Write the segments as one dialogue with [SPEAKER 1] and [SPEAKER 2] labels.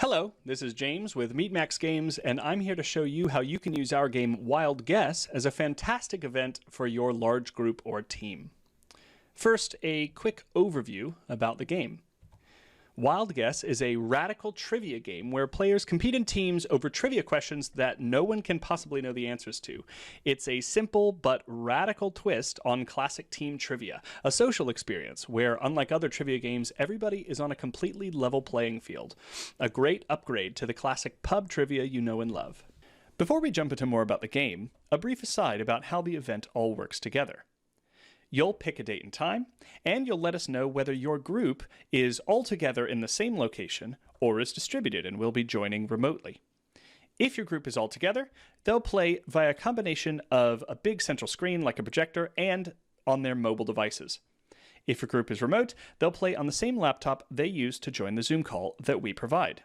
[SPEAKER 1] Hello, this is James with MeatMax Games, and I'm here to show you how you can use our game Wild Guess as a fantastic event for your large group or team. First, a quick overview about the game. Wild Guess is a radical trivia game where players compete in teams over trivia questions that no one can possibly know the answers to. It's a simple but radical twist on classic team trivia, a social experience where, unlike other trivia games, everybody is on a completely level playing field. A great upgrade to the classic pub trivia you know and love. Before we jump into more about the game, a brief aside about how the event all works together. You'll pick a date and time, and you'll let us know whether your group is all together in the same location or is distributed and will be joining remotely. If your group is all together, they'll play via a combination of a big central screen like a projector and on their mobile devices. If your group is remote, they'll play on the same laptop they use to join the Zoom call that we provide.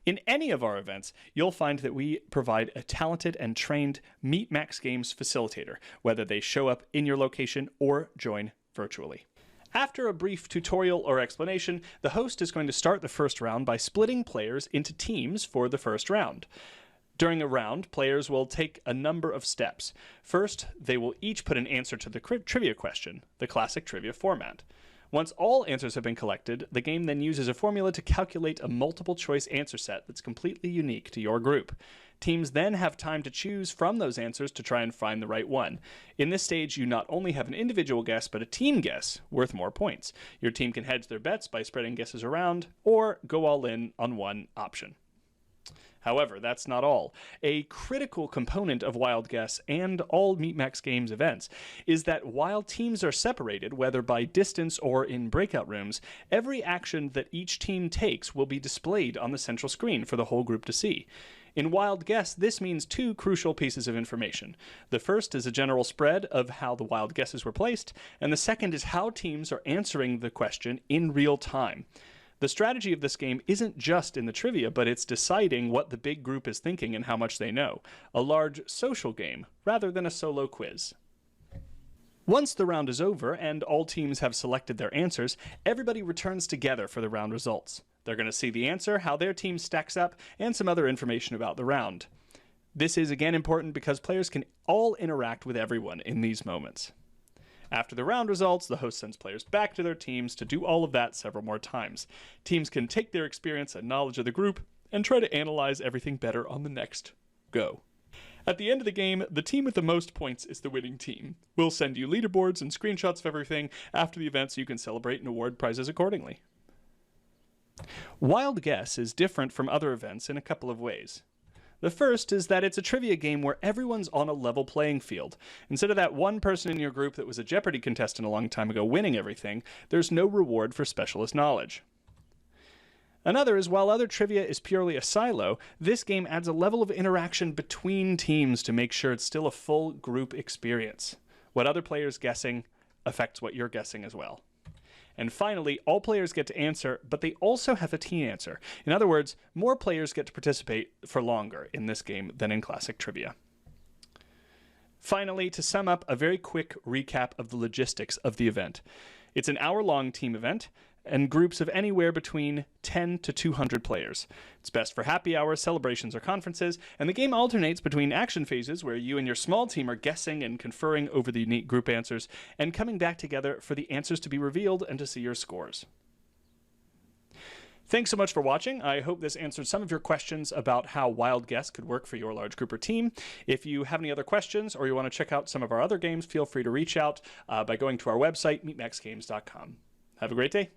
[SPEAKER 1] In any of our events, you'll find that we provide a talented and trained MeatMax Games facilitator, whether they show up in your location or join virtually. After a brief tutorial or explanation, the host is going to start the first round by splitting players into teams for the first round. During a round, players will take a number of steps. First, they will each put an answer to the trivia question, the classic trivia format. Once all answers have been collected, the game then uses a formula to calculate a multiple choice answer set that's completely unique to your group. Teams then have time to choose from those answers to try and find the right one. In this stage, you not only have an individual guess, but a team guess worth more points. Your team can hedge their bets by spreading guesses around, or go all in on one option. However, that's not all. A critical component of Wild Guess and all MeatMax Games events is that while teams are separated, whether by distance or in breakout rooms, every action that each team takes will be displayed on the central screen for the whole group to see. In Wild Guess, this means two crucial pieces of information. The first is a general spread of how the wild guesses were placed, and the second is how teams are answering the question in real time. The strategy of this game isn't just in the trivia, but it's deciding what the big group is thinking and how much they know. A large social game, rather than a solo quiz. Once the round is over and all teams have selected their answers, everybody returns together for the round results. They're going to see the answer, how their team stacks up, and some other information about the round. This is again important because players can all interact with everyone in these moments. After the round results, the host sends players back to their teams to do all of that several more times. Teams can take their experience and knowledge of the group and try to analyze everything better on the next go. At the end of the game, the team with the most points is the winning team. We'll send you leaderboards and screenshots of everything after the event so you can celebrate and award prizes accordingly. Wild Guess is different from other events in a couple of ways. The first is that it's a trivia game where everyone's on a level playing field. Instead of that one person in your group that was a Jeopardy contestant a long time ago winning everything, there's no reward for specialist knowledge. Another is while other trivia is purely a silo, this game adds a level of interaction between teams to make sure it's still a full group experience. What other players guessing affects what you're guessing as well. And finally, all players get to answer, but they also have a team answer. In other words, more players get to participate for longer in this game than in classic trivia. Finally, to sum up, a very quick recap of the logistics of the event. It's an hour-long team event, and groups of anywhere between 10 to 200 players. It's best for happy hours, celebrations, or conferences, and the game alternates between action phases where you and your small team are guessing and conferring over the unique group answers, and coming back together for the answers to be revealed and to see your scores. Thanks so much for watching. I hope this answered some of your questions about how Wild Guess could work for your large group or team. If you have any other questions or you want to check out some of our other games, feel free to reach out by going to our website, meatmaxgames.com. Have a great day.